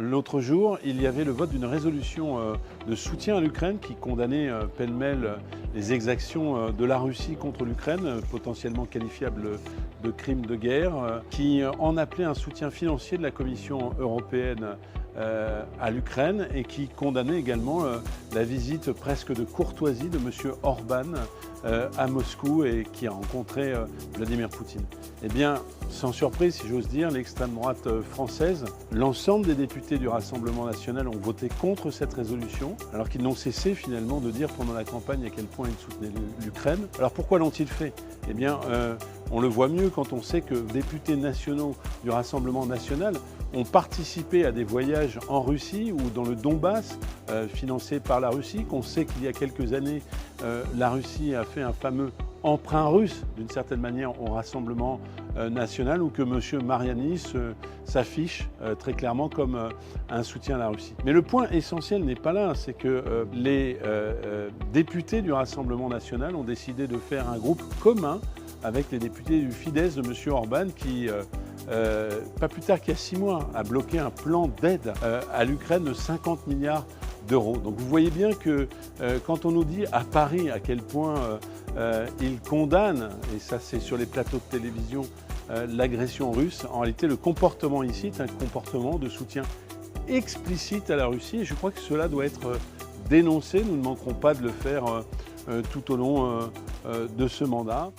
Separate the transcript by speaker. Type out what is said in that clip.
Speaker 1: L'autre jour, il y avait le vote d'une résolution de soutien à l'Ukraine qui condamnait pêle-mêle les exactions de la Russie contre l'Ukraine, potentiellement qualifiables de crimes de guerre, qui en appelait un soutien financier de la Commission européenne à l'Ukraine et qui condamnait également la visite presque de courtoisie de M. Orban à Moscou et qui a rencontré Vladimir Poutine. Eh bien, sans surprise, si j'ose dire, l'extrême droite française, l'ensemble des députés du Rassemblement national ont voté contre cette résolution, alors qu'ils n'ont cessé finalement de dire pendant la campagne à quel point ils soutenaient l'Ukraine. Alors pourquoi l'ont-ils fait? Eh bien, on le voit mieux quand on sait que députés nationaux du Rassemblement national ont participé à des voyages en Russie ou dans le Donbass, financés par la Russie, qu'on sait qu'il y a quelques années, la Russie a fait un fameux emprunt russe, d'une certaine manière, au Rassemblement national, ou que M. Mariani s'affiche très clairement comme un soutien à la Russie. Mais le point essentiel n'est pas là, c'est que les députés du Rassemblement national ont décidé de faire un groupe commun avec les députés du Fidesz de M. Orban qui, pas plus tard qu'il y a 6 mois, a bloqué un plan d'aide à l'Ukraine de 50 milliards d'euros. Donc vous voyez bien que quand on nous dit à Paris à quel point ils condamnent, et ça c'est sur les plateaux de télévision, l'agression russe, en réalité le comportement ici est un comportement de soutien explicite à la Russie et je crois que cela doit être dénoncé. Nous ne manquerons pas de le faire tout au long de ce mandat.